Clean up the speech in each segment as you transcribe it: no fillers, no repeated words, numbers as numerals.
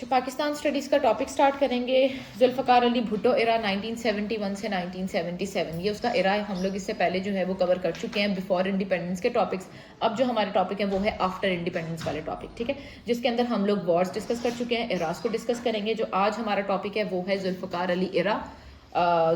Pakistan studies का topic start करेंगे। Zulfiqar Ali Bhutto era 1971 से 1977, ये उसका एरा है। हम लोग इससे पहले जो है वो कवर कर चुके हैं बिफोर इंडिपेंडेंस के टॉपिक्स। अब जो हमारे टॉपिक है वो है आफ्टर इंडिपेंडेंस वाले टॉपिक, ठीक है, जिसके अंदर हम लोग वॉर्स डिस्कस कर चुके हैं, एराज को डिस्कस करेंगे। जो आज हमारा टॉपिक है वो है जुल्फ़कार अली एरा,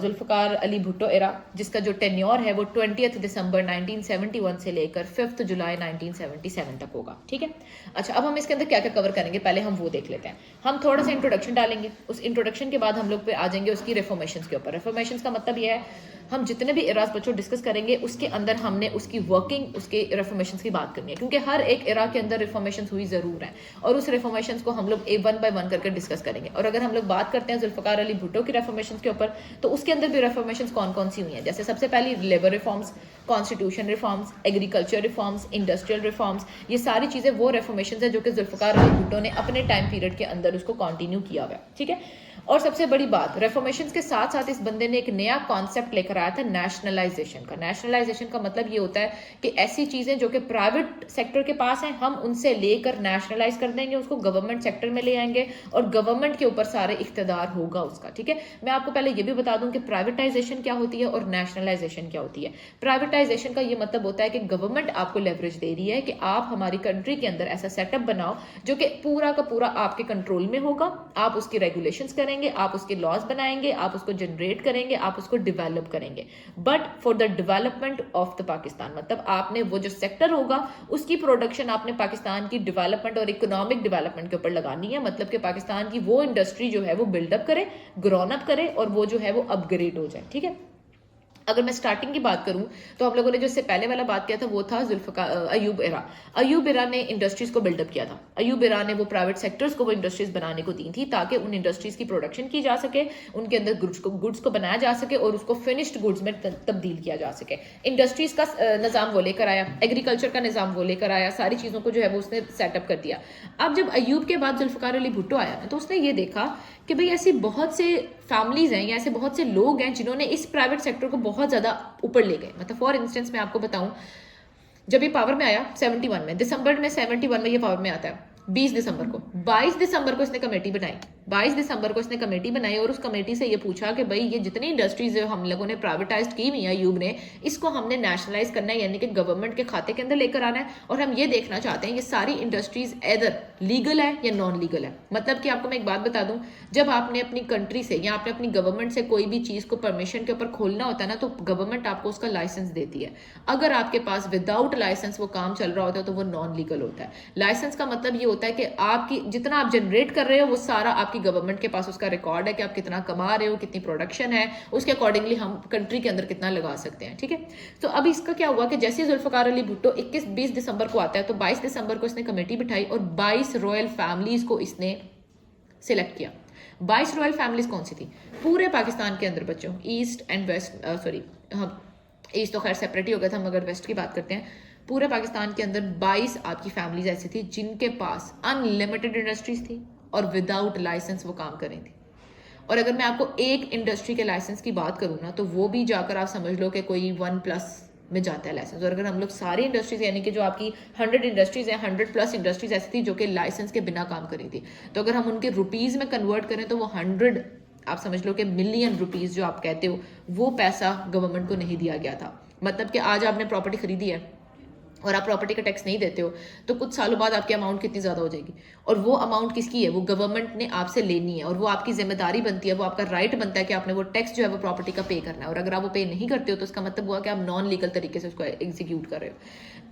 जुल्फ़कार अली भुट्टो एरा, जिसका जो टेन्योर है वो 20 दिसंबर 1971 से लेकर 5 जुलाई 1977 तक होगा, ठीक है। अच्छा, अब हम इसके अंदर क्या क्या कवर करेंगे पहले हम वो देख लेते हैं। हम थोड़ा सा इंट्रोडक्शन डालेंगे, उस इंट्रोडक्शन के बाद हम लोग पे आ जाएंगे उसकी रिफॉर्मेशंस के ऊपर। रिफॉर्मेशंस का मतलब ये है हम जितने भी इराज बच्चों डिस्कस करेंगे उसके अंदर हमने उसकी वर्किंग, उसके रिफॉर्मेशंस की बात करनी है, क्योंकि हर एक इरा के अंदर रिफॉर्मेशंस हुई जरूर है और उस रिफॉर्मेशंस को हम लोग वन बाय वन करके डिस्कस करेंगे। और अगर हम लोग बात करते हैं जुल्फ़कार अली भुट्टो की रिफॉर्मेशंस के ऊपर, तो उसके अंदर भी रिफॉर्मेशंस कौन कौन सी हुई हैं। जैसे सबसे पहली labour reforms, constitution reforms, agriculture reforms, industrial reforms, ये सारी चीजें वो रिफॉर्मेशंस है जो कि जुल्फ़कार अली भुट्टो ने अपने टाइम पीरियड के अंदर उसको कंटिन्यू किया हुआ है, ठीक है। और सबसे बड़ी बात, रिफॉर्मेशंस के साथ साथ इस बंदे ने एक नया कॉन्सेप्ट लेकर आया था नेशनलाइजेशन का। नेशनलाइजेशन का मतलब ये होता है कि ऐसी चीजें जो कि प्राइवेट सेक्टर के पास हैं हम उनसे लेकर नेशनलाइज कर देंगे, उसको गवर्नमेंट सेक्टर में ले आएंगे और गवर्नमेंट के ऊपर सारे इख्तिदार होगा उसका, ठीक है। मैं आपको पहले ये भी बता दूं कि प्राइवेटाइजेशन क्या होती है और नेशनलाइजेशन क्या होती है। प्राइवेटाइजेशन का ये मतलब होता है कि गवर्नमेंट आपको लेवरेज दे रही है कि आप हमारी कंट्री के अंदर ऐसा सेटअप बनाओ जो कि पूरा का पूरा आपके कंट्रोल में होगा, आप उसकी रेगुलेशंस करेंगे, आप उसके लॉज बनाएंगे, आप उसको जनरेट करेंगे, आप उसको डेवलप करेंगे, but for the development of the Pakistan. मतलब आपने वो जो सेक्टर होगा उसकी प्रोडक्शन आपने पाकिस्तान की डेवलपमेंट और इकोनॉमिक डेवलपमेंट के ऊपर लगानी है। मतलब कि पाकिस्तान की वो इंडस्ट्री जो है वो बिल्डअप करे, ग्रोन अप करे और वो जो है वो अपग्रेड हो जाए, ठीक है। अगर मैं स्टार्टिंग की बात करूं तो हम लोगों ने जो इससे पहले वाला बात किया था वो था जुल्फ़कार अयूब इरा। अयूब इरा ने इंडस्ट्रीज को बिल्डअप किया था। अयूब इरा ने वो प्राइवेट सेक्टर्स को वो इंडस्ट्रीज बनाने को दी थी ताकि उन इंडस्ट्रीज की प्रोडक्शन की जा सके, उनके अंदर गुड्स को बनाया जा सके और उसको फिनिश्ड गुड्स में तब्दील किया जा सके। इंडस्ट्रीज का निज़ाम वो लेकर आया, एग्रीकल्चर का निज़ाम वो लेकर आया, सारी चीज़ों को जो है वो उसने सेटअप कर दिया। अब जब अयूब के बाद जुल्फ़कार अली भुट्टो आया ना तो उसने ये देखा कि भाई ऐसी बहुत से फैमिलीज हैं या ऐसे बहुत से लोग हैं जिन्होंने इस प्राइवेट सेक्टर को बहुत ज्यादा ऊपर ले गए। मतलब फॉर इंस्टेंस मैं आपको बताऊं, जब ये पावर में आया 71 में, दिसंबर में 71 में ये पावर में आता है, 20 दिसंबर को, 22 दिसंबर को इसने कमेटी बनाई, 22 दिसंबर को इसने कमेटी बनाई और उस कमेटी से ये पूछा कि भाई ये जितनी इंडस्ट्रीज हम लोगों ने प्राइवेटाइज की हुई है अयूब ने, इसको हमने नेशनलाइज करना है, यानी कि गवर्नमेंट के खाते के अंदर लेकर आना है और हम ये देखना चाहते हैं ये सारी इंडस्ट्रीज एदर लीगल है या नॉन लीगल है। मतलब कि आपको मैं एक बात बता दूं, जब आपने अपनी कंट्री से या आपने अपनी गवर्नमेंट से कोई भी चीज को परमिशन के ऊपर खोलना होता है ना तो गवर्नमेंट आपको उसका लाइसेंस देती है। अगर आपके पास विदाउट लाइसेंस वो काम चल रहा होता है तो वो नॉन लीगल होता है। लाइसेंस का मतलब ये होता है कि आपकी जितना आप जनरेट कर रहे हो वो सारा आपकी गवर्नमेंट के पास उसका रिकॉर्ड है कि आप कितना कमा रहे हो, कितनी प्रोडक्शन है, उसके अकॉर्डिंगली हम कंट्री के अंदर कितना लगा सकते हैं, ठीक है। तो अब इसका क्या हुआ कि जैसे जुल्फ़कार अली भुट्टो 20 दिसंबर को आता है तो 22 दिसंबर को इसने कमेटी बिठाई और 22 रॉयल फैमिलीज को इसने सिलेक्ट किया। 22 रॉयल फैमिलीज कौन सी थी? पूरे पाकिस्तान के अंदर बच्चों, ईस्ट एंड वेस्ट, सॉरी हम ईस्ट तो खैर सेपरेट ही हो गया था, मगर वेस्ट की बात करते हैं। पूरे पाकिस्तान के अंदर 22 आपकी फैमिलीज ऐसी थी जिनके पास अनलिमिटेड इंडस्ट्रीज थी और विदाउट लाइसेंस वो काम कर रही थी। और अगर मैं आपको एक इंडस्ट्री के लाइसेंस की बात करूँ ना तो वो भी जाकर आप समझ लो कि कोई 1+ में जाता है लाइसेंस। और अगर हम लोग सारी इंडस्ट्रीज यानी कि जो आपकी 100 इंडस्ट्रीज हैं, 100+ इंडस्ट्रीज ऐसी थी जो कि लाइसेंस के बिना काम कर रही थी, तो अगर हम उनके रुपीज में कन्वर्ट करें तो वो 100, आप समझ लो कि मिलियन रुपीज जो आप कहते हो वो पैसा गवर्नमेंट को नहीं दिया गया था। मतलब कि आज आपने प्रॉपर्टी खरीदी है और आप प्रॉपर्टी का टैक्स नहीं देते हो तो कुछ सालों बाद आपकी अमाउंट कितनी ज़्यादा हो जाएगी, और वो अमाउंट किसकी है? वो गवर्नमेंट ने आपसे लेनी है और वो आपकी जिम्मेदारी बनती है, वो आपका राइट बनता है कि आपने वो टैक्स जो है वो प्रॉपर्टी का पे करना है। और अगर आप वो पे नहीं करते हो तो उसका मतलब हुआ कि आप नॉन लीगल तरीके से उसको एग्जीक्यूट कर रहे हो।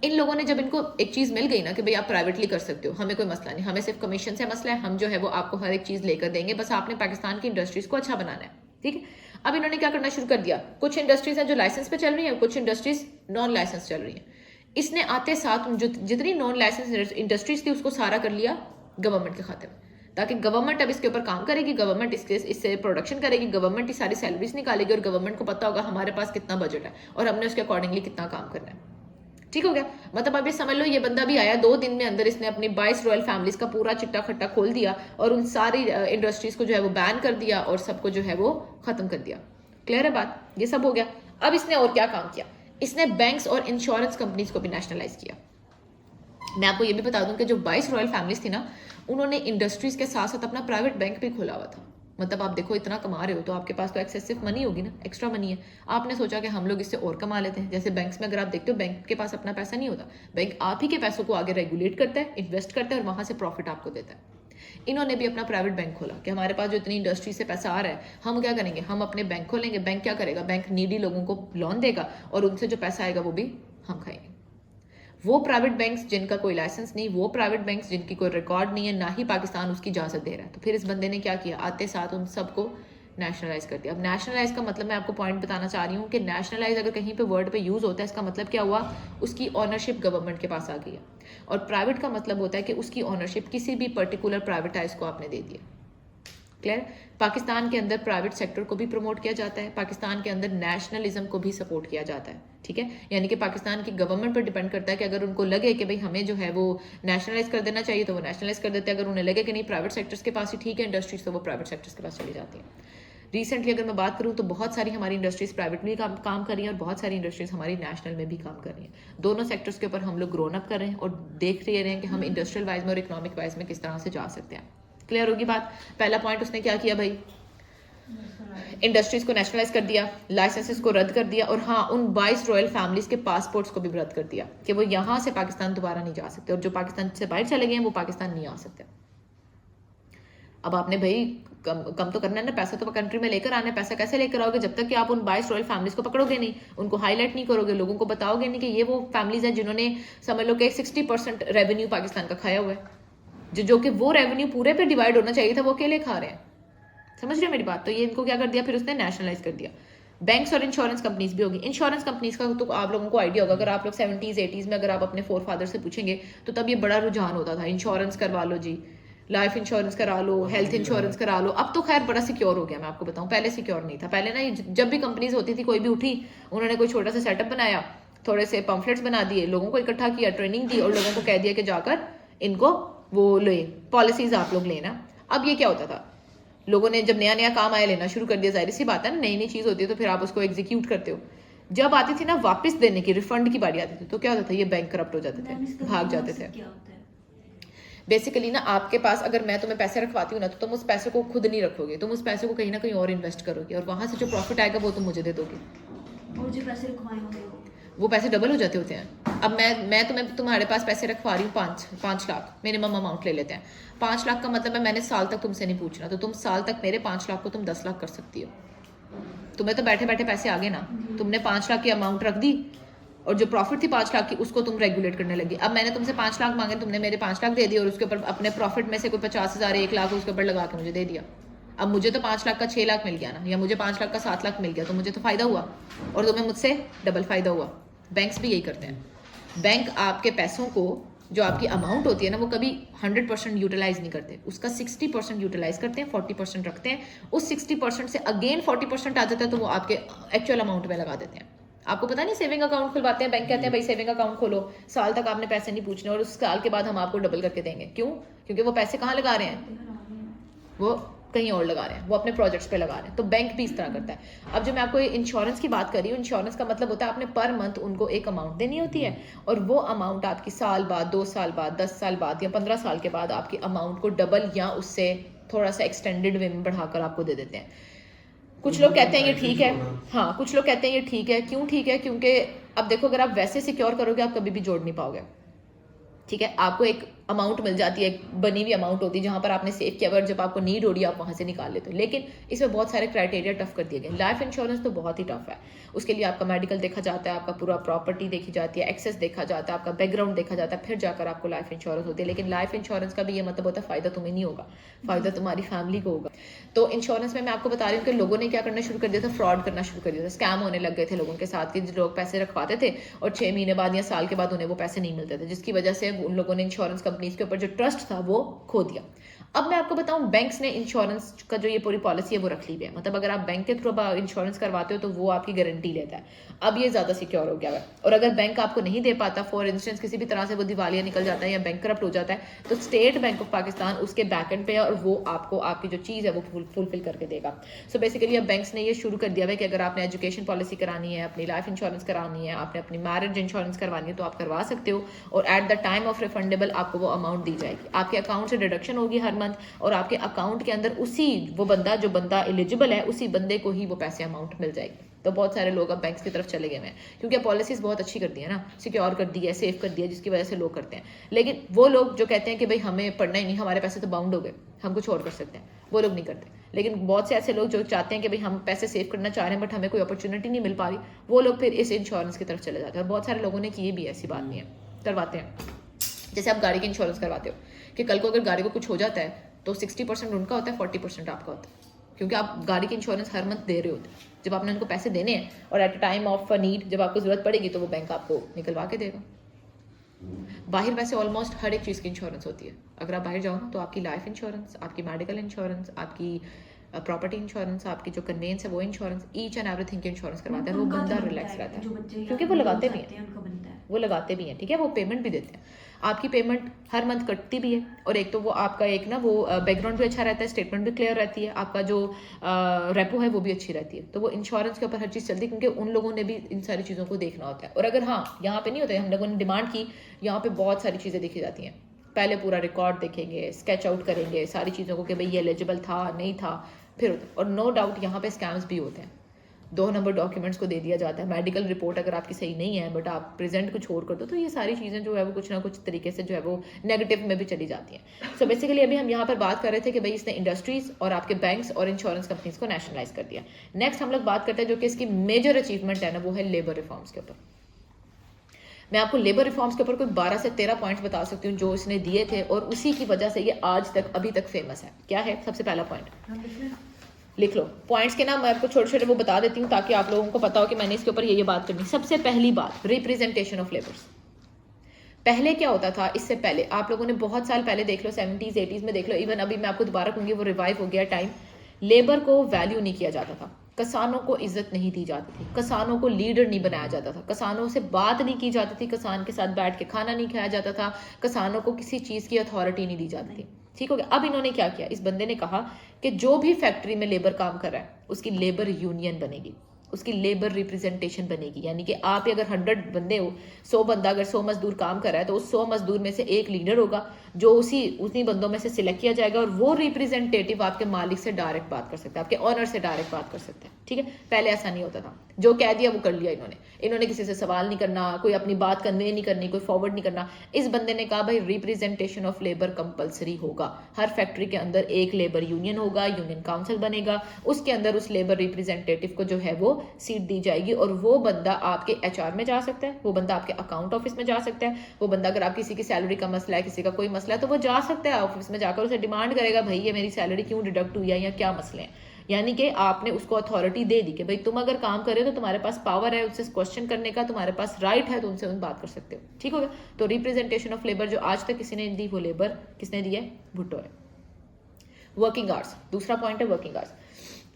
इन लोगों ने जब इनको एक चीज़ मिल गई ना कि भाई आप प्राइवेटली कर सकते हो, हमें कोई मसला नहीं, हमें सिर्फ कमीशन से मसला है, हम जो है वो आपको हर एक चीज़ लेकर देंगे, बस आपने पाकिस्तान की इंडस्ट्रीज को अच्छा बनाना है, ठीक है। अब इन्होंने क्या करना शुरू कर दिया, कुछ इंडस्ट्रीज हैं जो लाइसेंस पे चल रही है, कुछ इंडस्ट्रीज नॉन लाइसेंस चल रही है। इसने आते साथ जो जितनी नॉन लाइसेंस इंडस्ट्रीज थी उसको सारा कर लिया गवर्नमेंट के खाते में, ताकि गवर्नमेंट अब इसके ऊपर काम करेगी, गवर्नमेंट इससे प्रोडक्शन करेगी, गवर्नमेंट की सारी सैलरीज निकालेगी और गवर्नमेंट को पता होगा हमारे पास कितना बजट है और हमने उसके अकॉर्डिंगली कितना काम करना है, ठीक हो गया। मतलब अब ये समझ लो ये बंदा भी आया 2 दिन में अंदर इसने अपनी 22 रॉयल फैमिलीज का पूरा चिट्टा खट्टा खोल दिया और उन सारी इंडस्ट्रीज को जो है वो बैन कर दिया और सबको जो है वो खत्म कर दिया। क्लियर है बात? ये सब हो गया। अब इसने और क्या काम किया, इसने बैंक्स और इंश्योरेंस कंपनीज को भी नेशनलाइज किया। मैं आपको ये भी बता दूं कि जो 22 रॉयल फैमिलीज थी ना उन्होंने इंडस्ट्रीज के साथ साथ अपना प्राइवेट बैंक भी खोला हुआ था। मतलब आप देखो इतना कमा रहे हो तो आपके पास तो एक्सेसिव मनी होगी ना, एक्स्ट्रा मनी है। आपने सोचा कि हम लोग इससे और कमा लेते हैं। जैसे बैंक्स में अगर आप देखते हो बैंक के पास अपना पैसा नहीं होता, बैंक आप ही के पैसों को आगे रेगुलेट करता है, इन्वेस्ट करता है और वहां से प्रॉफिट आपको देता है। इन्होंने भी अपना प्राइवेट बैंक खोला कि हमारे पास जो इतनी इंडस्ट्री से पैसा आ रहा है, हम क्या करेंगे, हम अपने बैंक खोलेंगे। बैंक क्या करेगा, बैंक नीडी लोगों को लोन देगा और उनसे जो पैसा आएगा वो भी हम खाएंगे। वो प्राइवेट बैंक्स जिनका कोई लाइसेंस नहीं, वो प्राइवेट बैंक्स जिनकी कोई रिकॉर्ड नहीं है, ना ही पाकिस्तान उसकी इजाजत दे रहा है। तो फिर इस बंदे ने क्या किया, आते साथ उन सबको नेशनलाइज कर दिया। अब नेशनलाइज का मतलब मैं आपको पॉइंट बताना चाह रही हूँ कि नेशनलाइज अगर कहीं पे वर्ड पे यूज होता है, इसका मतलब क्या हुआ, उसकी ऑनरशिप गवर्नमेंट के पास आ गई है। और प्राइवेट का मतलब होता है कि उसकी ऑनरशिप किसी भी पर्टिकुलर प्राइवेटाइज को आपने दे दिया। क्लियर। पाकिस्तान के अंदर प्राइवेट सेक्टर को भी प्रमोट किया जाता है, पाकिस्तान के अंदर नेशनलिज्म को भी सपोर्ट किया जाता है। ठीक है, यानी कि पाकिस्तान की गवर्नमेंट पर डिपेंड करता है कि अगर उनको लगे कि भाई हमें जो है वो नेशनलाइज कर देना चाहिए तो वो नेशनलाइज कर देते हैं। अगर उन्हें लगे कि नहीं प्राइवेट सेक्टर्स के पास ही ठीक है इंडस्ट्रीज, तो वो प्राइवेट सेक्टर्स के पास चली जाती है। रिसेंटली अगर मैं बात करूं तो बहुत सारी हमारी इंडस्ट्रीज प्राइवेट में काम कर रही हैं और बहुत सारी इंडस्ट्रीज हमारी नेशनल में भी काम कर रही हैं। दोनों सेक्टर्स के ऊपर हम लोग ग्रोन अप कर रहे हैं और देख रहे हैं कि हम इंडस्ट्रियल वाइज में और इकोनॉमिक वाइज में किस तरह से जा सकते हैं। क्लियर होगी बात। पहला पॉइंट उसने क्या किया भाई, इंडस्ट्रीज को नेशनलाइज कर दिया, लाइसेंसेस को रद्द कर दिया और हाँ उन 22 रॉयल फैमिलीज के पासपोर्ट्स को भी रद्द कर दिया कि वो यहां से पाकिस्तान दोबारा नहीं जा सकते और जो पाकिस्तान से बाहर चले गए हैं वो पाकिस्तान नहीं आ सकते। अब आपने भाई कम तो करना है ना, पैसा तो कंट्री में लेकर आना है। पैसा कैसे लेकर आओगे जब तक कि आप उन 22 रॉयल फैमिलीज को पकड़ोगे नहीं, उनको हाईलाइट नहीं करोगे, लोगों को बताओगे नहीं कि ये वो फैमिलीज हैं जिन्होंने समझ लो कि 60% रेवेन्यू पाकिस्तान का खाया हुआ है, जो कि वो रेवेन्यू पूरे पे डिवाइड होना चाहिए था, वो अकेले खा रहे हैं। समझ रहे हो मेरी बात। तो ये इनको क्या कर दिया, फिर उसने नेशनलाइज कर दिया। बैंक्स और इंश्योरेंस कंपनीज भी होगी। इंश्योरेंस कंपनीज का तो आप लोगों को आइडिया होगा, अगर आप लोग 70s 80s में अगर आप अपने फोर फादर से पूछेंगे तो तब ये बड़ा रुझान होता था, इंश्योरेंस करवा लो जी, लाइफ इंश्योरेंस करा लो, हेल्थ इंश्योरेंस करा लो। अब तो खैर बड़ा सिक्योर हो गया, मैं आपको बताऊं, पहले सिक्योर नहीं था। पहले ना जब भी कंपनीज होती थी, कोई भी उठी, उन्होंने कोई छोटा सा सेटअप बनाया, थोड़े से पम्फलेट्स बना दिए, लोगों को इकट्ठा किया, ट्रेनिंग दी और लोगों को कह दिया कि जाकर इनको वो ले पॉलिसीज आप लोग लेना। अब ये क्या होता था, लोगों ने जब नया नया काम आया लेना शुरू कर दिया। जाहिर सी बात है ना, नई नई चीज होती है तो फिर आप उसको एग्जीक्यूट करते हो। जब आती थी ना वापस देने की, रिफंड की बारी आती थी, तो क्या होता था, ये बैंक करप्ट हो जाते थे, भाग जाते थे। बेसिकली ना आपके पास अगर मैं तुम्हें पैसे रखवाती हूँ ना, तो तुम उस पैसे को खुद नहीं रखोगे, तुम उस पैसे को कहीं ना कहीं और इन्वेस्ट करोगे और वहां से जो प्रॉफिट आएगा वो तुम मुझे दे दोगे और जो पैसे रखवाए होंगे वो पैसे डबल हो जाते होते हैं। अब मैं तुम्हारे पास पैसे रखवा रही हूँ 5 लाख मिनिमम अमाउंट ले लेते हैं। 5 लाख का मतलब है मैंने साल तक तुमसे नहीं पूछना, तो तुम साल तक मेरे 5 लाख को तुम 10 लाख कर सकती हो। तुम्हें तो बैठे बैठे पैसे आ गए ना, तुमने 5 लाख की अमाउंट रख दी और जो प्रॉफिट थी 5 लाख की उसको तुम रेगुलेट करने लगी। अब मैंने तुमसे 5 लाख मांगे, तुमने मेरे 5 लाख दे दिए और उसके ऊपर अपने प्रॉफिट में से कोई 50,000 1 लाख उसके ऊपर लगा के मुझे दे दिया। अब मुझे तो 5 लाख का 6 लाख मिल गया ना, या मुझे 5 लाख का 7 लाख मिल गया, तो मुझे तो फायदा हुआ और तुम्हें मुझसे डबल फायदा हुआ। बैंक्स भी यही करते हैं। बैंक आपके पैसों को, जो आपकी अमाउंट होती है ना, वो कभी 100% यूटिलाइज नहीं करते, उसका 60% यूटिलाइज करते हैं, 40% रखते हैं। उस 60% से अगेन 40% आ जाता है तो वो आपके एक्चुअल अमाउंट में लगा देते हैं। आपको पता नहीं, सेविंग अकाउंट खुलवाते हैं बैंक, कहते हैं भाई सेविंग अकाउंट खोलो, साल तक आपने पैसे नहीं पूछने और उस साल के बाद हम आपको डबल करके देंगे। क्यों? क्योंकि वो पैसे कहाँ लगा रहे हैं, वो कहीं और लगा रहे हैं, वो अपने प्रोजेक्ट्स पे लगा रहे हैं। तो बैंक भी इस तरह करता है। अब जो मैं आपको इंश्योरेंस की बात कर रही हूँ, इंश्योरेंस का मतलब होता है आपने पर मंथ उनको एक अमाउंट देनी होती है और वो अमाउंट आपकी साल बाद, 2 साल बाद, 10 साल बाद या 15 साल के बाद आपकी अमाउंट को डबल या उससे थोड़ा सा एक्सटेंडेड वे में बढ़ाकर आपको दे देते हैं। कुछ लोग कहते हैं ये ठीक है, हाँ कुछ लोग कहते हैं ये ठीक है। क्यों ठीक है? क्योंकि अब देखो, अगर आप वैसे सिक्योर करोगे आप कभी भी जोड़ नहीं पाओगे। ठीक है, आपको एक अमाउंट मिल जाती है, एक बनी हुई अमाउंट होती है जहां पर आपने सेव किया, जब आपको नीड हो रही है आप वहां से निकाल लेते हो। लेकिन इसमें बहुत सारे क्राइटेरिया टफ कर दिए गए। लाइफ इंश्योरेंस तो बहुत ही टफ है, उसके लिए आपका मेडिकल देखा जाता है, आपका पूरा प्रॉपर्टी देखी जाती है, एक्सेस देखा जाता है, आपका बैकग्राउंड देखा जाता है, फिर जाकर आपको लाइफ इंश्योरेंस होती है। लेकिन लाइफ इंश्योरेंस का भी ये मतलब होता है फायदा तुम्हें नहीं होगा, फायदा तुम्हारी फैमिली को होगा। तो इंश्योरेंस में मैं आपको बता रही हूँ कि लोगों ने क्या करना शुरू कर दिया था, फ्रॉड करना शुरू कर दिया था, स्कैम होने लग गए थे लोगों के साथ कि लोग पैसे रखवाते थे और 6 महीने बाद या साल के बाद उन्हें वो पैसे नहीं मिलते थे, जिसकी वजह से उन लोगों ने इंश्योरेंस कंपनीज के ऊपर जो ट्रस्ट था वो खो दिया। अब मैं आपको बताऊं, बैंक्स ने इंश्योरेंस का जो ये पूरी पॉलिसी है वो रख ली है, मतलब अगर आप बैंक के थ्रू इंश्योरेंस करवाते हो तो वो आपकी गारंटी लेता है। अब ये ज़्यादा सिक्योर हो गया है, और अगर बैंक आपको नहीं दे पाता, फॉर इंस्टेंस किसी भी तरह से वो दिवालिया निकल जाता है या बैंक करप्ट हो जाता है, तो स्टेट बैंक ऑफ पाकिस्तान उसके बैकएंड पे है और वो आपको आपकी जो चीज़ है वो फुलफिल करके देगा। सो बेसिकली अब बैंक्स ने ये शुरू कर दिया है कि अगर आपने एजुकेशन पॉलिसी करानी है, अपनी लाइफ इंश्योरेंस करानी है, आपने अपनी मैरिज इंश्योरेंस करवानी है, तो आप करवा सकते हो, और at the time of refundable आपको वो अमाउंट दी जाएगी, आपके अकाउंट से डिडक्शन होगी हर मंथ, और आपके अकाउंट के अंदर उसी जो बंदा एलिजिबल है उसी बंदे को ही वो पैसे अमाउंट मिल जाएगी। तो बहुत सारे लोग अब बैंक्स की तरफ चले गए हैं, क्योंकि पॉलिसीज बहुत अच्छी कर दी है ना, सिक्योर कर दी है, सेफ कर दिया, जिसकी वजह से लोग करते हैं। लेकिन वो लोग जो कहते हैं कि भाई हमें पढ़ना ही नहीं, हमारे पैसे तो बाउंड हो गए, हम कुछ और कर सकते हैं, वो लोग नहीं करते। लेकिन बहुत से ऐसे लोग जो चाहते हैं कि भाई हम पैसे सेव करना चाह रहे हैं बट हमें कोई अपॉर्चुनिटी नहीं मिल पा रही, वो लोग फिर इस इंश्योरेंस की तरफ चले जाते हैं, और बहुत सारे लोगों ने किए भी, ऐसी बात नहीं है, करवाते हैं। जैसे आप गाड़ी की इंश्योरेंस करवाते हो कि कल को अगर गाड़ी को कुछ हो जाता है तो 60% उनका होता है, 40% आपका होता है, क्योंकि आप गाड़ी की इंश्योरेंस हर मंथ दे रहे होते हैं। जब आपने उनको पैसे देने हैं और at a time of need जब आपको जरूरत पड़ेगी तो वो बैंक आपको निकलवा के देगा। बाहर वैसे ऑलमोस्ट हर एक चीज़ की इंश्योरेंस होती है। अगर आप बाहर जाओ ना तो आपकी लाइफ इंश्योरेंस, आपकी मेडिकल इंश्योरेंस, आपकी प्रॉपर्टी इंश्योरेंस, आपकी जो कन्वेंस है वो इंश्योरेंस, ईच एंड एवरीथिंग की इंश्योरेंस करवाते हैं, वो बंदा रिलैक्स रहता है, क्योंकि वो लगाते भी हैं, वो लगाते भी हैं, ठीक है, वो पेमेंट भी देते हैं। आपकी पेमेंट हर मंथ कटती भी है, और एक तो वो आपका एक ना वो बैकग्राउंड भी अच्छा रहता है, स्टेटमेंट भी क्लियर रहती है, आपका जो रेपो है वो भी अच्छी रहती है। तो वो इंश्योरेंस के ऊपर हर चीज़ चलती है, क्योंकि उन लोगों ने भी इन सारी चीज़ों को देखना होता है। और अगर हाँ यहाँ पे नहीं होता है, हम लोगों ने डिमांड की, यहाँ पे बहुत सारी चीज़ें देखी जाती हैं, पहले पूरा रिकॉर्ड देखेंगे, स्केच आउट करेंगे सारी चीज़ों को कि भाई ये एलिजिबल था नहीं था, फिर होता है। और नो डाउट यहाँ पे स्कैम्स भी होते हैं, 2 नंबर डॉक्यूमेंट्स को दे दिया जाता है, मेडिकल रिपोर्ट अगर आपकी सही नहीं है बट आप प्रेजेंट कुछ और कर दो, तो ये सारी चीज़ें जो है वो कुछ ना कुछ तरीके से जो है वो नेगेटिव में भी चली जाती हैं। सो बेसिकली अभी हम यहाँ पर बात कर रहे थे कि भाई इसने इंडस्ट्रीज और आपके बैंक्स और इंश्योरेंस कंपनीज को नेशनलाइज कर दिया। नेक्स्ट हम लोग बात करते हैं जो कि इसकी मेजर अचीवमेंट है ना, वो है लेबर रिफॉर्म्स के ऊपर। मैं आपको लेबर रिफॉर्म्स के ऊपर कोई 12 से 13 पॉइंट्स बता सकती हूँ जो इसने दिए थे, और उसी की वजह से ये आज तक अभी तक फेमस है। क्या है सबसे पहला पॉइंट? लिख लो पॉइंट्स के नाम, मैं आपको छोटे छोटे वो बता देती हूँ ताकि आप लोगों को पता हो कि मैंने इसके ऊपर ये बात करनी। सबसे पहली बात, रिप्रेजेंटेशन ऑफ लेबर्स। पहले क्या होता था, इससे पहले आप लोगों ने बहुत साल पहले देख लो, 70s 80s में देख लो, इवन अभी मैं आपको दोबारा कहूँगी वो रिवाइव हो गया टाइम, लेबर को वैल्यू नहीं किया जाता था, किसानों को इज्जत नहीं दी जाती थी, किसानों को लीडर नहीं बनाया जाता था, किसानों से बात नहीं की जाती थी, किसान के साथ बैठ के खाना नहीं खाया जाता था, किसानों को किसी चीज़ की अथॉरिटी नहीं दी जाती थी। ठीक हो गया। अब इन्होंने क्या किया, इस बंदे ने कहा कि जो भी फैक्ट्री में लेबर काम कर रहा है उसकी लेबर यूनियन बनेगी, उसकी लेबर रिप्रेजेंटेशन बनेगी। यानी कि आप अगर 100 बंदे हो, 100 बंदा अगर 100 मजदूर काम कर रहा है तो उस 100 मजदूर में से एक लीडर होगा जो उसी बंदों में से सिलेक्ट किया जाएगा, और वो रिप्रेजेंटेटिव आपके मालिक से डायरेक्ट बात कर सकता है, आपके ऑनर से डायरेक्ट बात कर सकता है। ठीक है, पहले ऐसा नहीं होता था, जो कह दिया वो कर लिया इन्होंने किसी से सवाल नहीं करना, कोई अपनी बात कन्वे नहीं करनी, कोई फॉरवर्ड नहीं करना। इस बंदे ने कहा भाई रिप्रेजेंटेशन ऑफ लेबर कंपलसरी होगा, हर फैक्ट्री के अंदर एक लेबर यूनियन होगा, यूनियन काउंसिल बनेगा, उसके अंदर उस लेबर रिप्रेजेंटेटिव को जो है वो सीट दी जाएगी, और वो बंदा आपके HR में जा सकता है, वो बंदा आपके अकाउंट ऑफिस में जा सकता है, वो बंदा अगर आप किसी की सैलरी का मसला है, किसी का कोई मसला है, तो वो जा सकता है ऑफिस में जाकर, उसे डिमांड करेगा भाई ये मेरी सैलरी क्यों डिडक्ट हुई है या क्या मसले हैं। यानी कि आपने उसको अथॉरिटी दे दी कि भाई तुम अगर काम कर रहे हो तो तुम्हारे पास पावर है उससे क्वेश्चन करने का, तुम्हारे पास राइट है, तो उनसे उन बात कर सकते हो। ठीक हो गया। तो रिप्रेजेंटेशन ऑफ लेबर जो आज तक किसी ने दी, वो लेबर किसने दी है? भुट्टो है। वर्किंग आवर्स, दूसरा पॉइंट है वर्किंग आवर्स।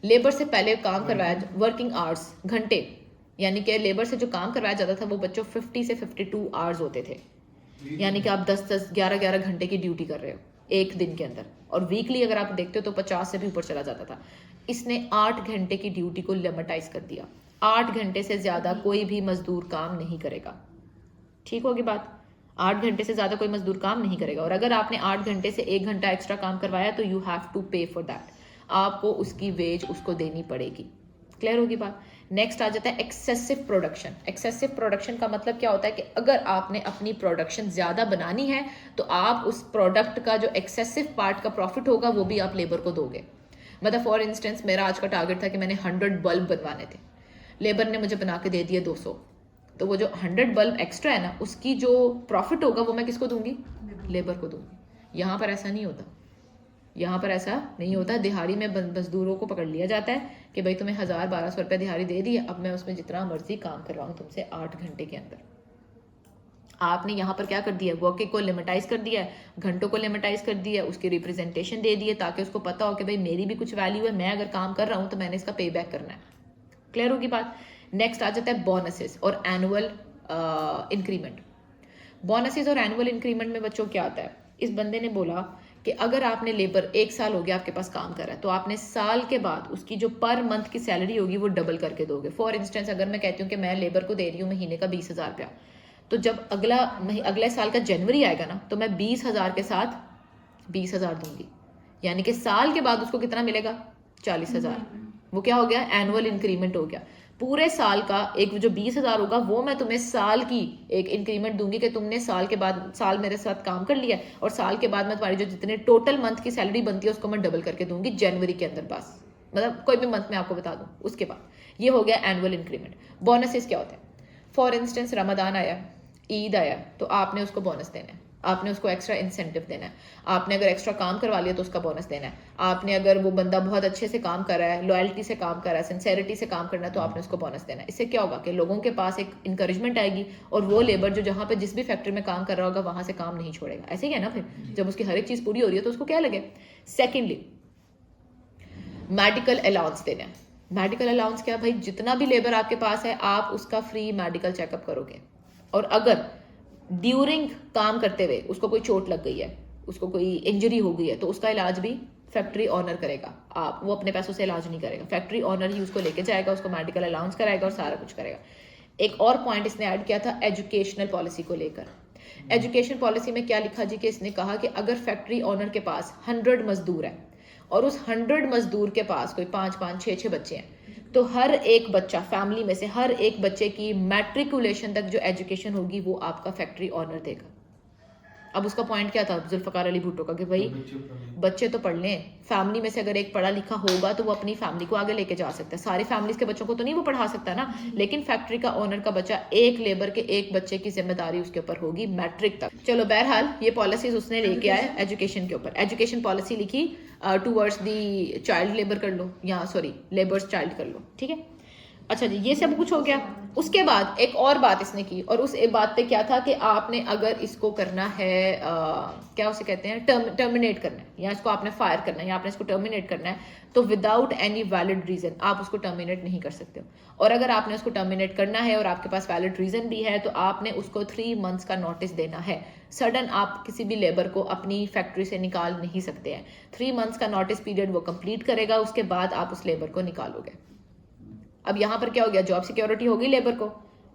लेबर से पहले काम करवाया, वर्किंग आवर्स घंटे, यानी कि लेबर से जो काम करवाया जाता था वो बच्चों 50 से 52 आवर्स होते थे, यानी कि आप 10-10 11-11 घंटे की ड्यूटी कर रहे हो एक दिन के अंदर, और वीकली अगर आप देखते हो तो 50 से भी ऊपर चला जाता था। इसने 8 घंटे की ड्यूटी को लिमिटाइज कर दिया, 8 घंटे से ज्यादा कोई भी मजदूर काम नहीं करेगा। ठीक होगी बात, 8 घंटे से ज्यादा कोई मजदूर काम नहीं करेगा, और अगर आपने 8 घंटे से 1 घंटा एक्स्ट्रा काम करवाया तो यू हैव टू पे फॉर दैट, आपको उसकी वेज उसको देनी पड़ेगी। क्लियर होगी बात। नेक्स्ट आ जाता है एक्सेसिव प्रोडक्शन। एक्सेसिव प्रोडक्शन का मतलब क्या होता है कि अगर आपने अपनी प्रोडक्शन ज्यादा बनानी है तो आप उस प्रोडक्ट का जो एक्सेसिव पार्ट का प्रॉफिट होगा वो भी आप लेबर को दोगे। मतलब फॉर इंस्टेंस मेरा आज का टारगेट था कि मैंने 100 बल्ब बनवाने थे, लेबर ने मुझे बना के दे दिए 200, तो वो जो 100 बल्ब एक्स्ट्रा है ना, उसकी जो प्रॉफिट होगा वो मैं किसको दूंगी? लेबर को दूंगी। यहाँ पर ऐसा नहीं होता, यहाँ पर ऐसा नहीं होता। दिहाड़ी में मजदूरों को पकड़ लिया जाता है कि भाई तुम्हें 1000-1200 रुपये दिहाड़ी दे दी, अब मैं उसमें जितना मर्जी काम करवाऊँ तुमसे 8 घंटे के अंदर। आपने यहाँ पर क्या कर दिया है, वर्क को लिमिटाइज कर दिया है, घंटों को लिमिटाइज कर दिया है, उसकी रिप्रेजेंटेशन दे दी है ताकि उसको पता हो कि भाई मेरी भी कुछ वैल्यू है, मैं अगर काम कर रहा हूँ तो मैंने इसका पे बैक करना है। क्लियर होगी बात। नेक्स्ट आ जाता है बोनसेस और एनुअल इंक्रीमेंट। बोनसेस और एनुअल इंक्रीमेंट में बच्चों क्या आता है, इस बंदे ने बोला कि अगर आपने लेबर 1 साल हो गया आपके पास काम कर रहा है तो आपने साल के बाद उसकी जो पर मंथ की सैलरी होगी वो डबल करके दोगे। फॉर इंस्टेंस अगर मैं कहती हूँ कि मैं लेबर को दे रही हूँ महीने का 20,000 रुपया, तो जब अगले साल का जनवरी आएगा ना तो मैं 20,000 के साथ 20,000 दूंगी, यानी कि साल के बाद उसको कितना मिलेगा, 40,000। वो क्या हो गया, एनुअल इंक्रीमेंट हो गया। पूरे साल का एक जो 20,000 होगा वो मैं तुम्हें साल की एक इंक्रीमेंट दूंगी कि तुमने साल के बाद साल मेरे साथ काम कर लिया और साल के बाद मैं तुम्हारी जो जितने टोटल मंथ की सैलरी बनती है उसको मैं डबल करके दूंगी जनवरी के अंदर, बस मतलब कोई भी मंथ में आपको बता दूं उसके बाद। ये हो गया एनुअल इंक्रीमेंट। बोनसेस क्या होते हैं, फॉर इंस्टेंस रमदान आया, ईद आया, तो आपने उसको बोनस देना है, आपने उसको एक्स्ट्रा इंसेंटिव देना है, आपने अगर एक्स्ट्रा काम करवा लिया तो उसका बोनस देना है, आपने अगर वो बंदा बहुत अच्छे से काम कर रहा है, लॉयल्टी से काम कर रहा है, सिंसेरिटी से काम करना है, तो आपने उसको बोनस देना है। इससे क्या होगा कि लोगों के पास एक इंकरेजमेंट आएगी और वो लेबर जो जहाँ पे जिस भी फैक्ट्री में काम कर रहा होगा वहां से काम नहीं छोड़ेगा। ऐसे ही है ना, फिर जब उसकी हर एक चीज पूरी हो रही है तो उसको क्या लगे। सेकेंडली मेडिकल अलाउंस देना है। मेडिकल अलाउंस क्या भाई, जितना भी लेबर आपके पास है आप उसका फ्री मेडिकल चेकअप करोगे, और अगर ड्यूरिंग काम करते हुए उसको कोई चोट लग गई है, उसको कोई इंजरी हो गई है, तो उसका इलाज भी फैक्ट्री ऑनर करेगा। आप वो अपने पैसों से इलाज नहीं करेगा, फैक्ट्री ऑनर ही उसको लेके जाएगा, उसको मेडिकल अलाउंस कराएगा और सारा कुछ करेगा। एक और पॉइंट इसने ऐड किया था एजुकेशनल पॉलिसी को लेकर। एजुकेशन पॉलिसी में क्या लिखा जी कि इसने कहा कि अगर फैक्ट्री ऑनर के पास 100 मजदूर है और उस 100 मजदूर के पास कोई 5-5, 6-6 बच्चे हैं, तो हर एक बच्चा, फैमिली में से हर एक बच्चे की मैट्रिकुलेशन तक जो एजुकेशन होगी वो आपका फैक्ट्री ऑनर देगा। अब उसका पॉइंट क्या था जुल्फकार अली भुट्टो का कि भाई बच्चे तो पढ़ लें, फैमिली में से अगर एक पढ़ा लिखा होगा तो वो अपनी फैमिली को आगे लेके जा सकता है। सारी फैमिलीज के बच्चों को तो नहीं वो पढ़ा सकता ना, लेकिन फैक्ट्री का ओनर का बच्चा, एक लेबर के एक बच्चे की जिम्मेदारी उसके ऊपर होगी मैट्रिक तक। चलो बहरहाल ये पॉलिसीज उसने लेके आया एजुकेशन के ऊपर। एजुकेशन पॉलिसी लिखी टूवर्ड्स दी चाइल्ड लेबर कर लो, या सॉरी लेबर्स चाइल्ड कर लो, ठीक है। अच्छा जी, ये सब कुछ हो गया। उसके बाद एक और बात इसने की, और उस एक बात पे क्या था कि आपने अगर इसको करना है क्या उसे कहते हैं, टर्मिनेट करना है, या इसको आपने फायर करना है, या आपने इसको टर्मिनेट करना है, तो विदाउट एनी वैलिड रीजन आप उसको टर्मिनेट नहीं कर सकते हो। और अगर आपने उसको टर्मिनेट करना है और आपके पास वैलिड रीजन भी है तो आपने उसको 3 मंथ्स का नोटिस देना है। सडन आप किसी भी लेबर को अपनी फैक्ट्री से निकाल नहीं सकते हैं। 3 मंथ्स का नोटिस पीरियड वो कंप्लीट करेगा, उसके बाद आप उस लेबर को निकालोगे। अब यहाँ पर क्या हो गया, जॉब सिक्योरिटी हो गई लेबर को।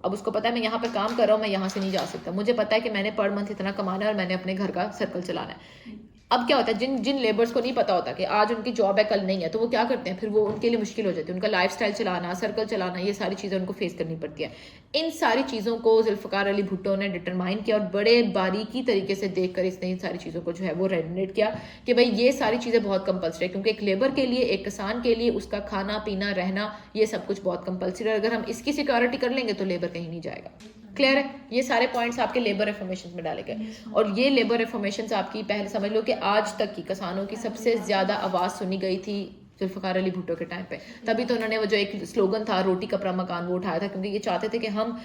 अब उसको पता है मैं यहाँ पर काम कर रहा हूँ, मैं यहाँ से नहीं जा सकता, मुझे पता है कि मैंने पर मंथ इतना कमाना है और मैंने अपने घर का सर्कल चलाना है। अब क्या होता है, जिन लेबर्स को नहीं पता होता कि आज उनकी जॉब है कल नहीं है, तो वो क्या करते हैं, फिर वो उनके लिए मुश्किल हो जाती है, उनका लाइफस्टाइल चलाना, सर्कल चलाना, ये सारी चीज़ें उनको फेस करनी पड़ती है। इन सारी चीज़ों को जुल्फकार अली भुट्टो ने डिटरमाइन किया और बड़े बारीकी तरीके से देखकर इसने इन सारी चीज़ों को जो है वो रेगुलेट किया कि भाई ये सारी चीज़ें बहुत कंपल्सरी है, क्योंकि एक लेबर के लिए, एक किसान के लिए उसका खाना पीना रहना ये सब कुछ बहुत कंपल्सरी है। अगर हम इसकी सिक्योरिटी कर लेंगे तो लेबर कहीं नहीं जाएगा। क्लियर है, ये सारे पॉइंट्स आपके लेबर रिफॉर्मेशन में डाले गए। और ये लेबर रिफॉर्मेशन आपकी पहले समझ लो कि आज तक की किसानों की सबसे ज्यादा आवाज सुनी गई थी जुल्फकार अली भुट्टो के टाइम पे। तभी तो उन्होंने वो जो एक स्लोगन था रोटी कपड़ा मकान वो उठाया था, क्योंकि ये चाहते थे कि हम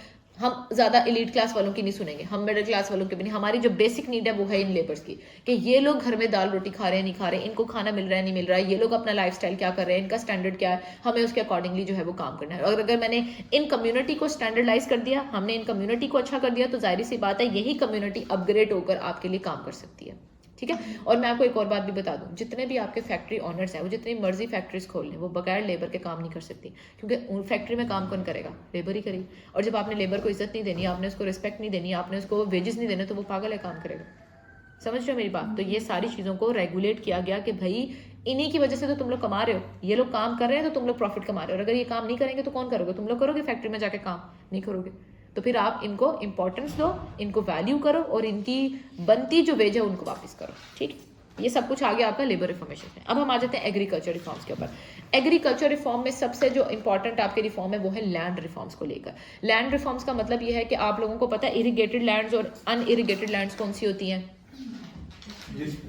ज्यादा एलीट क्लास वालों की नहीं सुनेंगे, हम मिडिल क्लास वालों की भी नहीं, हमारी जो बेसिक नीड है वो है इन लेबर्स की, कि ये लोग घर में दाल रोटी खा रहे हैं नहीं खा रहे हैं, इनको खाना मिल रहा है नहीं मिल रहा है, ये लोग अपना लाइफस्टाइल क्या कर रहे हैं, इनका स्टैंडर्ड क्या है, हमें उसके अकॉर्डिंगली जो है वो काम करना है। और अगर मैंने इन कम्युनिटी को स्टैंडर्डाइज कर दिया, हमने इन कम्युनिटी को अच्छा कर दिया, तो जाहिर सी बात है यही कम्युनिटी अपग्रेड होकर आपके लिए काम कर सकती है, ठीक है। और मैं आपको एक और बात भी बता दूं, जितने भी आपके फैक्ट्री ऑनर्स हैं वो जितनी मर्जी फैक्ट्रीज खोल लें, वो बगैर लेबर के काम नहीं कर सकती, क्योंकि फैक्ट्री में काम कौन करेगा, लेबर ही करेगी। और जब आपने लेबर को इज्जत नहीं देनी, आपने उसको रिस्पेक्ट नहीं देनी, आपने उसको वेजेस नहीं देने, तो वो पागल है, काम करेगा। समझ रहे हो मेरी बात। तो ये सारी चीज़ों को रेगुलेट किया गया कि भाई इन्हीं की वजह से तो तुम लोग कमा रहे हो, ये लोग काम कर रहे हैं तो तुम लोग प्रॉफिट कमा रहे हो, और अगर ये काम नहीं करेंगे तो कौन करोगे, तुम लोग करोगे फैक्ट्री में जाके काम, नहीं करोगे। तो फिर आप इनको इंपॉर्टेंस दो, इनको वैल्यू करो और इनकी बनती जो वेज है उनको वापस करो, ठीक है। ये सब कुछ आ गया आपका लेबर रिफॉर्मेशन में। अब हम आ जाते हैं एग्रीकल्चर रिफॉर्म्स के ऊपर। एग्रीकल्चर रिफॉर्म में सबसे जो इंपॉर्टेंट आपके रिफॉर्म है वो है लैंड रिफॉर्म्स को लेकर। लैंड रिफॉर्म्स का मतलब ये है कि आप लोगों को पता है इरिगेटेड लैंड्स और अनइरिगेटेड लैंड्स कौन सी होती हैं।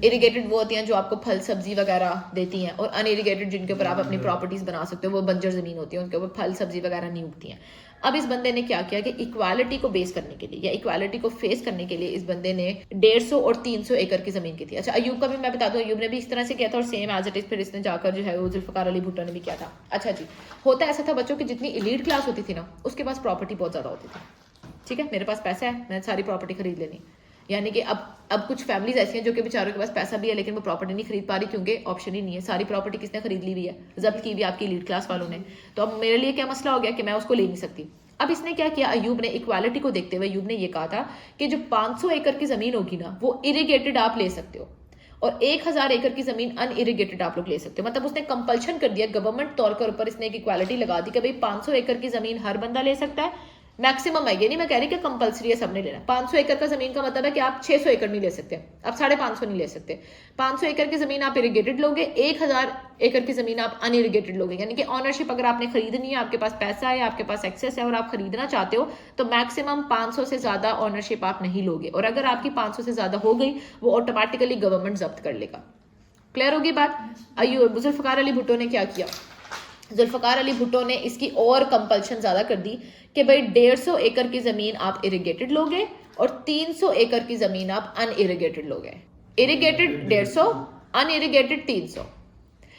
इरिगेटेड वो होती हैं जो आपको फल सब्जी वगैरह देती हैं, और अनइरिगेटेड जिनके ऊपर आप अपनी प्रॉपर्टीज बना सकते हो, वो बंजर जमीन होती है, उनके ऊपर फल सब्जी वगैरह नहीं उगती हैं। अब इस बंदे ने क्या किया कि इक्वालिटी को बेस करने के लिए या इक्वालिटी को फेस करने के लिए इस बंदे ने 150 और 300 एकड़ की जमीन की थी। अच्छा, अयूब का भी मैं बता दूं, अयूब ने भी इस तरह से किया था और सेम एज इट इज फिर इसने जाकर जो है वो जुल्फकार अली भुट्टो ने भी किया था। अच्छा जी, होता ऐसा था बच्चों की जितनी एलीट क्लास होती थी ना उसके पास प्रॉपर्टी बहुत ज्यादा होती थी। ठीक है, मेरे पास पैसा है, मैंने सारी प्रॉपर्टी खरीद लेनी। यानी कि अब कुछ फैमिलीज ऐसी हैं जो कि बेचारों के पास पैसा भी है लेकिन वो प्रॉपर्टी नहीं खरीद पा रही क्योंकि ऑप्शन ही नहीं है। सारी प्रॉपर्टी किसने खरीद ली हुई है? जब्त की हुई आपकी लीड क्लास वालों ने। तो अब मेरे लिए क्या मसला हो गया कि मैं उसको ले नहीं सकती। अब इसने क्या किया, अयूब ने इक्वालिटी को देखते हुए अयूब ने ये कहा था कि जो 500 एकड़ की जमीन होगी ना वो इरिगेटेड आप ले सकते हो और 1000 एकड़ की जमीन अनइरिगेटेड आप लोग ले सकते हो। मतलब उसने कंपल्शन कर दिया, गवर्नमेंट तौर के ऊपर इसने एक इक्वालिटी लगा दी कि भाई 500 एकड़ की जमीन हर बंदा ले सकता है। मैक्सिमम है, ये नहीं मैं कह रही कि कंपलसरी है सबने लेना। 500 एकड़ का जमीन का मतलब है कि आप 600 एकड़ नहीं ले सकते, आप 550 नहीं ले सकते। 500 एकड़ की जमीन आप इरिगेटेड लोगे, 1000 एकड़ की जमीन आप अनइरिगेटेड लोगे। यानी कि ऑनरशिप अगर आपने खरीदनी है, आपके पास पैसा है, आपके पास एक्सेस है और आप खरीदना चाहते हो तो मैक्सिमम 500 से ज्यादा ऑनरशिप आप नहीं लोगे। और अगर आपकी 500 से ज्यादा हो गई वो ऑटोमेटिकली गवर्नमेंट जब्त कर लेगा। क्लियर होगी बात? अयूब जुल्फकार अली भुट्टो ने क्या किया, जुल्फकार अली भुट्टो ने इसकी और कंपल्शन ज्यादा कर दी कि भाई 150 एकड़ की जमीन आप इरिगेटेड लोगे और 300 एकड़ की जमीन आप अनइरिगेटेड लोगे। Irrigated 150, unirrigated 300।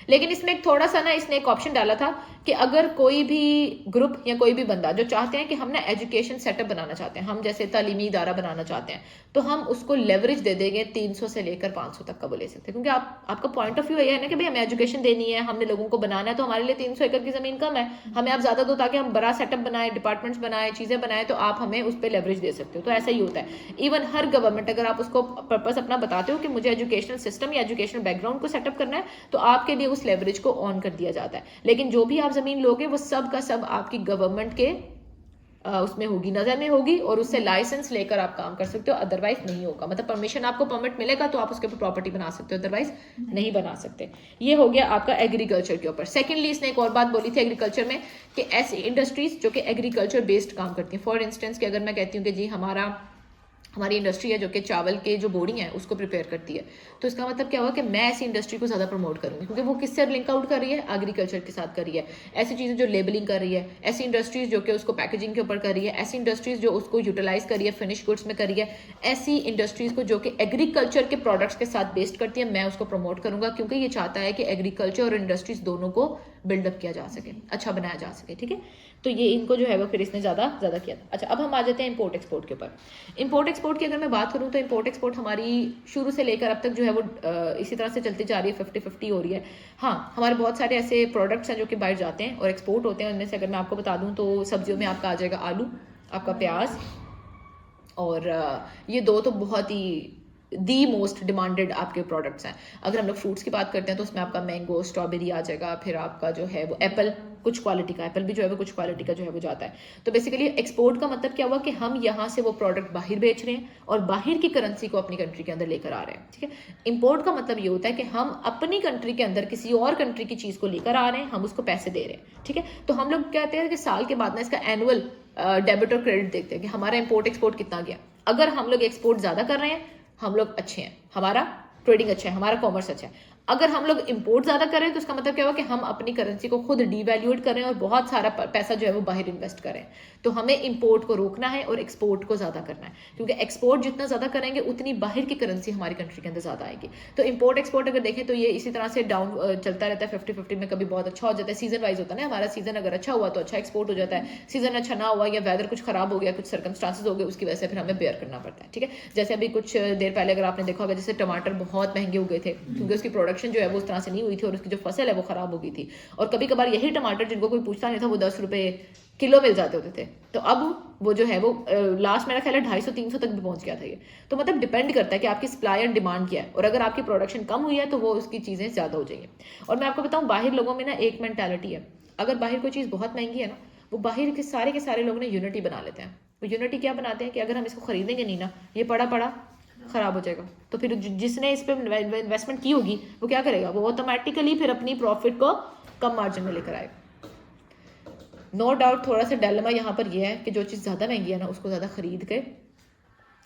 लेकिन इसमें एक थोड़ा सा ना इसने एक ऑप्शन डाला था कि अगर कोई भी ग्रुप या कोई भी बंदा जो चाहते हैं कि हम ना एजुकेशन सेटअप बनाना चाहते हैं, हम जैसे तालीमी इदारा बनाना चाहते हैं, तो हम उसको लेवरेज दे देंगे 300 से लेकर 500 तक का वो ले सकते हैं। क्योंकि आपका पॉइंट ऑफ व्यू ये है ना कि भाई हमें एजुकेशन देनी है, हमने लोगों को बनाना है, तो हमारे लिए 300 एकड़ की जमीन कम है, हमें आप ज्यादा दो ताकि हम बड़ा सेटअप बनाए, डिपार्टमेंट्स बनाए, चीजें बनाए, तो आप हमें उस पर लेवरेज दे सकते हो। तो ऐसा ही होता है। इवन हर गवर्नमेंट अगर आप उसको पर्पस अपना बताते हो कि मुझे एजुकेशनल सिस्टम या एजुकेशनल बैकग्राउंड को सेटअप करना है तो आपके लिए उस लेवरेज को ऑन कर दिया जाता है। लेकिन जो भी आप जमीन लोगे वो सब का सब आपकी गवर्नमेंट के उसमें होगी, नजर में होगी और उससे लाइसेंस लेकर आप काम कर सकते हो, अदरवाइज नहीं होगा। मतलब परमिशन आपको परमिट मिलेगा तो आप उसके ऊपर प्रॉपर्टी बना सकते हो, अदरवाइज नहीं बना सकते। ये हो गया आपका एग्रीकल्चर के ऊपर। सेकेंडली इसने एक और बात बोली थी एग्रीकल्चर में कि ऐसी इंडस्ट्रीज जो कि एग्रीकल्चर बेस्ड काम करती हैं, फॉर इंस्टेंस कि अगर मैं कहती हूँ कि जी हमारी इंडस्ट्री है जो कि चावल के जो बोरी हैं उसको प्रिपेयर करती है, तो इसका मतलब क्या हुआ कि मैं ऐसी इंडस्ट्री को ज़्यादा प्रमोट करूंगी क्योंकि वो किससे लिंक आउट कर रही है, एग्रीकल्चर के साथ कर रही है। ऐसी चीज़ें जो लेबलिंग कर रही है, ऐसी इंडस्ट्रीज जो कि उसको पैकेजिंग के ऊपर कर रही है, ऐसी इंडस्ट्रीज जो उसको यूटिलाइज कर रही है फिनिश गुड्स में कर रही है, ऐसी इंडस्ट्रीज को जो कि एग्रीकल्चर के प्रोडक्ट्स के साथ बेस्ड करती है, मैं उसको प्रमोट करूंगा क्योंकि ये चाहता है कि एग्रीकल्चर और इंडस्ट्रीज दोनों को बिल्डअप किया जा सके, अच्छा बनाया जा सके। ठीक है, तो ये इनको जो है वो फिर इसने ज़्यादा किया था। अच्छा, अब हम आ जाते हैं इंपोर्ट एक्सपोर्ट के ऊपर। इंपोर्ट एक्सपोर्ट की अगर मैं बात करूँ तो इंपोर्ट एक्सपोर्ट हमारी शुरू से लेकर अब तक जो है वो इसी तरह से चलती जा रही है, 50-50 हो रही है। हाँ, हमारे बहुत सारे ऐसे प्रोडक्ट्स हैं जो कि बाहर जाते हैं और एक्सपोर्ट होते हैं। उनमें से अगर मैं आपको बता दूँ तो सब्जियों में आपका आ जाएगा आलू, आपका प्याज, और ये दो तो बहुत ही दी मोस्ट डिमांडेड आपके प्रोडक्ट्स हैं। अगर हम लोग फ्रूट्स की बात करते हैं तो उसमें आपका मैंगो, स्ट्रॉबेरी आ जाएगा, फिर आपका जो है वो एप्पल, कुछ क्वालिटी का एप्पल भी जो है वो कुछ क्वालिटी का जो है वो जाता है। तो बेसिकली एक्सपोर्ट का मतलब क्या हुआ कि हम यहाँ से वो प्रोडक्ट बाहर बेच रहे हैं और बाहर की करेंसी को अपनी कंट्री के अंदर लेकर आ रहे हैं। ठीक है, इंपोर्ट का मतलब ये होता है कि हम अपनी कंट्री के अंदर किसी और कंट्री की चीज़ को लेकर आ रहे हैं, हम उसको पैसे दे रहे हैं। ठीक है, तो हम लोग कहते हैं कि साल के बाद ना इसका एनुअल डेबिट और क्रेडिट देखते हैं कि हमारा इंपोर्ट एक्सपोर्ट कितना गया। अगर हम लोग एक्सपोर्ट ज़्यादा कर रहे हैं, हम लोग अच्छे हैं, हमारा ट्रेडिंग अच्छा है, हमारा कॉमर्स अच्छा है। अगर हम लोग इंपोर्ट ज्यादा करें तो इसका मतलब क्या हुआ कि हम अपनी करेंसी को खुद डीवैल्यूएट करें और बहुत सारा पैसा जो है वो बाहर इन्वेस्ट करें। तो हमें इंपोर्ट को रोकना है और एक्सपोर्ट को ज्यादा करना है, क्योंकि एक्सपोर्ट जितना ज्यादा करेंगे उतनी बाहर की करेंसी हमारी कंट्री के अंदर ज्यादा आएगी। तो इंपोर्ट एक्सपोर्ट अगर देखें तो ये इसी तरह से डाउन चलता रहता है, 50-50 में। कभी बहुत अच्छा हो जाता है, सीजन वाइज होता है ना, हमारा सीजन अगर अच्छा हुआ तो अच्छा एक्सपोर्ट हो जाता है, सीजन अच्छा ना हुआ या वेदर कुछ खराब हो गया, कुछ सर्कमस्टांसेस हो गए, उसकी वजह से फिर हमें बेयर करना पड़ता है। ठीक है, जैसे अभी कुछ देर पहले अगर आपने देखा होगा, जैसे टमाटर बहुत महंगे हो गए थे क्योंकि उसकी प्रोडक्शन जो है वो उस तरह से नहीं हुई थी और उसकी जो फसल है वो खराब हो गई थी। और कभी कभार यही टमाटर जिनको कोई पूछता नहीं था वो 10 रुपए किलो मिल जाते होते थे, तो अब वो जो है वो लास्ट मेरा ख्याल है 250-300 तक भी पहुंच गया था ये। तो मतलब डिपेंड करता है कि आपकी सप्लाई एंड डिमांड क्या है, और अगर आपकी प्रोडक्शन कम हुई है तो वो उसकी चीजें ज्यादा हो जाएंगी। और मैं आपको बताऊं, बाहर लोगों में ना एक मेंटालिटी है, अगर बाहर कोई चीज बहुत महंगी है ना, वो बाहर के सारे लोग ना यूनिटी बना लेते हैं। वो यूनिटी क्या बनाते हैं कि अगर हम इसको खरीदेंगे नहीं ना, ये पड़ा खराब हो जाएगा। तो फिर जिसने इस पर इन्वेस्टमेंट की होगी वो क्या करेगा, वो ऑटोमेटिकली फिर अपनी प्रॉफिट को कम मार्जिन में लेकर आएगा। नो डाउट थोड़ा सा डिलेमा यहाँ पर यह है कि जो चीज़ ज़्यादा महंगी है ना उसको ज़्यादा खरीद के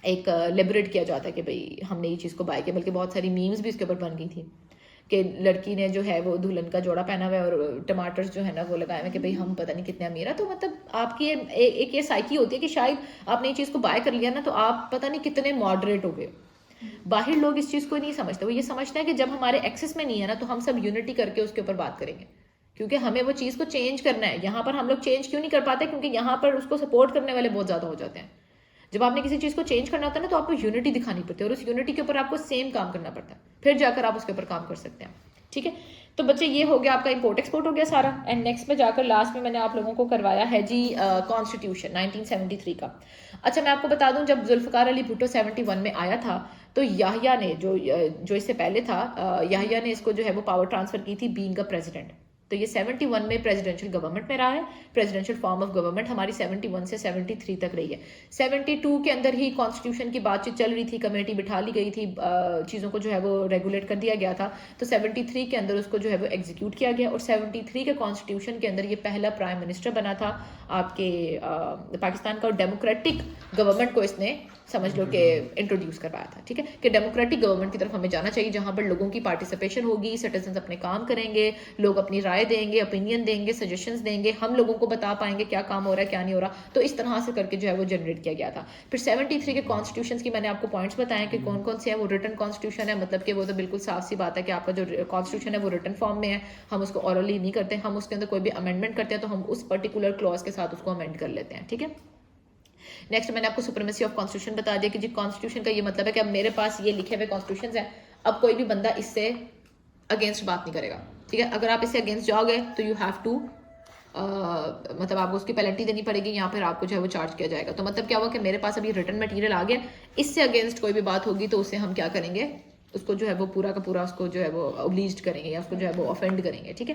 एक लिबरेट किया जाता है कि भाई हमने ये चीज़ को बाय किया, बल्कि बहुत सारी मीम्स भी इसके ऊपर बन गई थी कि लड़की ने जो है वो दुल्हन का जोड़ा पहना हुआ है और टमाटर जो है ना वो लगाए हुए हैं कि भाई हम पता नहीं कितने अमीर है। तो मतलब आपकी एक ये साइकी होती है कि शायद आपने ये चीज़ को बाय कर लिया ना तो आप पता नहीं कितने मॉडरेट हो गए। बाहर लोग इस चीज़ को नहीं समझते, वो ये समझते हैं कि जब हमारे एक्सेस में नहीं है ना तो हम सब यूनिटी करके उसके ऊपर बात करेंगे, क्योंकि हमें वो चीज़ को चेंज करना है। यहाँ पर हम लोग चेंज क्यों नहीं कर पाते? क्योंकि यहाँ पर उसको सपोर्ट करने वाले बहुत ज़्यादा हो जाते हैं। जब आपने किसी चीज़ को चेंज करना होता है ना तो आपको यूनिटी दिखानी पड़ती है और उस यूनिटी के ऊपर आपको सेम काम करना पड़ता है, फिर जाकर आप उसके ऊपर काम कर सकते हैं। ठीक है, तो बच्चे ये हो गया आपका इंपोर्ट एक्सपोर्ट हो गया सारा। एंड नेक्स्ट में जाकर लास्ट में मैंने आप लोगों को करवाया है जी कॉन्स्टिट्यूशन 1973 का। अच्छा मैं आपको बता दूं, जब जुल्फ़िकार अली भुट्टो 71 में आया था तो याहिया ने जो इससे पहले था, याहिया ने इसको जो है वो पावर ट्रांसफर की थी बीइंग अ प्रेसिडेंट। तो ये 71 में प्रेसिडेंशियल गवर्नमेंट में रहा है। प्रेसिडेंशियल फॉर्म ऑफ गवर्नमेंट हमारी 71 से 73 तक रही है। 72 के अंदर ही कॉन्स्टिट्यूशन की बातचीत चल रही थी, कमेटी बिठा ली गई थी, चीज़ों को जो है वो रेगुलेट कर दिया गया था। तो 73 के अंदर उसको जो है वो एग्जीक्यूट किया गया और 73 के कॉन्स्टिट्यूशन के अंदर ये पहला प्राइम मिनिस्टर बना था आपके पाकिस्तान का। और डेमोक्रेटिक गवर्नमेंट को इसने समझ लो कि इंट्रोड्यूस करवाया था। ठीक है, कि डेमोक्रेटिक गवर्नमेंट की तरफ हमें जाना चाहिए जहां पर लोगों की पार्टिसिपेशन होगी, सिटीजन अपने काम करेंगे, लोग अपनी राय देंगे, ओपिनियन देंगे, सजेशंस देंगे, हम लोगों को बता पाएंगे क्या काम हो रहा है क्या नहीं हो रहा। तो इस तरह से करके जो है वो जनरेट किया गया था। फिर 73 के कॉन्स्टिट्यूशन की मैंने आपको पॉइंट्स बताए कि कौन कौन से हैं। वो रिटन कॉन्स्टिट्यूशन है, मतलब कि वो तो बिल्कुल साफ सी बात है कि आपका जो कॉन्स्टिट्यूशन है वो रिटन फॉर्म में है, हम उसको ऑरली नहीं करते, हम उसके अंदर कोई भी अमेंडमेंट करते हैं तो हम उस पर्टिकुलर क्लॉज के साथ उसको अमेंड कर लेते हैं। ठीक है, नेक्स्ट मैंने आपको सुप्रीमेसी ऑफ कॉन्स्टिट्यूशन बता दिया कि जी कॉन्स्टिट्यूशन का ये मतलब है कि अब मेरे पास ये लिखे हुए कॉन्स्टिट्यूशन है, अब कोई भी बंदा इससे अगेंस्ट बात नहीं करेगा। ठीक है, अगर आप इससे अगेंस्ट जाओगे तो यू हैव टू मतलब आपको उसकी पेनल्टी देनी पड़ेगी, या फिर आपको जो है वो चार्ज किया जाएगा। तो मतलब क्या हुआ कि मेरे पास अभी रिटर्न मटेरियल आ गया, इससे अगेंस्ट कोई भी बात होगी तो उससे हम क्या करेंगे, उसको जो है वो पूरा का पूरा उसको जो है वो ओब्लीज्ड करेंगे या उसको जो है वो ऑफेंड करेंगे। ठीक है,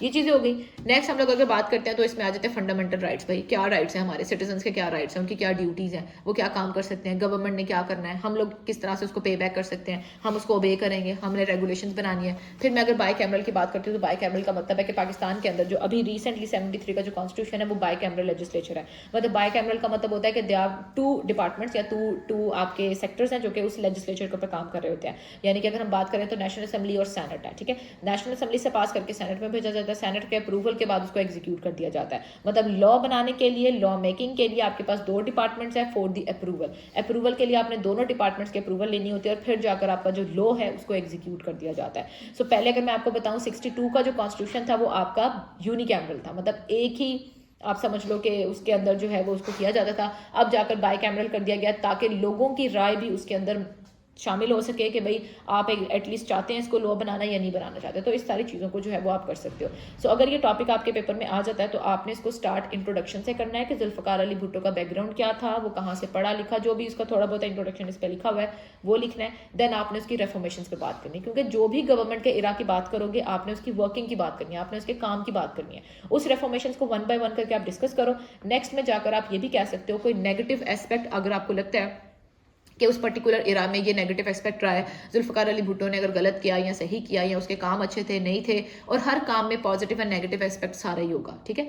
ये चीज़ें हो गई। नेक्स्ट हम लोग अगर बात करते हैं तो इसमें आ जाते हैं फंडामेंटल राइट्स। भाई क्या राइट्स हैं हमारे सिटीजन्स के, क्या राइट्स हैं, उनकी क्या ड्यूटीज़ हैं, वो क्या काम कर सकते हैं, गवर्नमेंट ने क्या करना है, हम लोग किस तरह से उसको पे बैक कर सकते हैं, हम उसको ओबे करेंगे, हमने रेगुलेशंस बनानी है। फिर मैं अगर बाई कैमरल की बात करती हूँ तो बाई कैमरल का मतलब है कि पाकिस्तान के अंदर जो अभी रिसेंटली 73 का जो कॉन्स्टिट्यूशन है वो बाई कैमरल लेजिस्लेचर है। मतलब बाई कैमरल का मतलब होता है कि दे आर 2 डिपार्टमेंट्स या टू आपके सेक्टर्स हैं जो कि उस लेजिस्लेचर के ऊपर काम कर रहे होते हैं। यानी कि अगर हम बात करें तो नेशनल असेंबली और सेनेट है। ठीक है, नेशनल असेंबली से पास करके सेनेट में भेजा जाता है, सेनेट के अप्रूवल के बाद उसको एग्जीक्यूट कर दिया जाता है। मतलब लॉ बनाने के लिए, लॉ मेकिंग के लिए आपके पास 2 डिपार्टमेंट्स हैं फॉर द अप्रूवल। अप्रूवल के लिए आपने दोनों डिपार्टमेंट्स की अप्रूवल लेनी होती है और फिर जाकर आपका जो लॉ है उसको एग्जीक्यूट कर दिया जाता है। सो पहले अगर मैं आपको बताऊं 62 का जो कॉन्स्टिट्यूशन था वो आपका यूनिकैमरल था, मतलब एक ही आप समझ लो कि उसके अंदर जो है वो उसको किया जाता था। अब जाकर बाई कैमरल कर दिया गया ताकि लोगों की राय भी उसके अंदर शामिल हो सके कि भाई आप एटलीस्ट चाहते हैं इसको लॉ बनाना या नहीं बनाना चाहते। तो इस सारी चीज़ों को जो है वो आप कर सकते हो। सो अगर ये टॉपिक आपके पेपर में आ जाता है तो आपने इसको स्टार्ट इंट्रोडक्शन से करना है कि जुल्फ़िकार अली भुट्टो का बैकग्राउंड क्या था, वो कहाँ से पढ़ा लिखा, जो भी उसका थोड़ा बहुत इंट्रोडक्शन इस पर लिखा हुआ है वो लिखना है। देन आपने उसकी रेफॉर्मेशन पे बात करनी है, क्योंकि जो भी गवर्नमेंट के इरा की बात करोगे आपने उसकी वर्किंग की बात करनी है, आपने उसके काम की बात करनी है। उस रेफॉर्मेशन को 1 by 1 करके आप डिस्कस करो। नेक्स्ट में जाकर आप ये भी कह सकते हो कोई नेगेटिव एस्पेक्ट अगर आपको लगता है कि उस पर्टिकुलर इरा में ये नेगेटिव एस्पेक्ट रहा है, जुल्फ़िकार अली भुट्टो ने अगर गलत किया या सही किया या उसके काम अच्छे थे नहीं थे, और हर काम में पॉजिटिव एंड नेगेटिव एस्पेक्ट सारा ही होगा। ठीक है,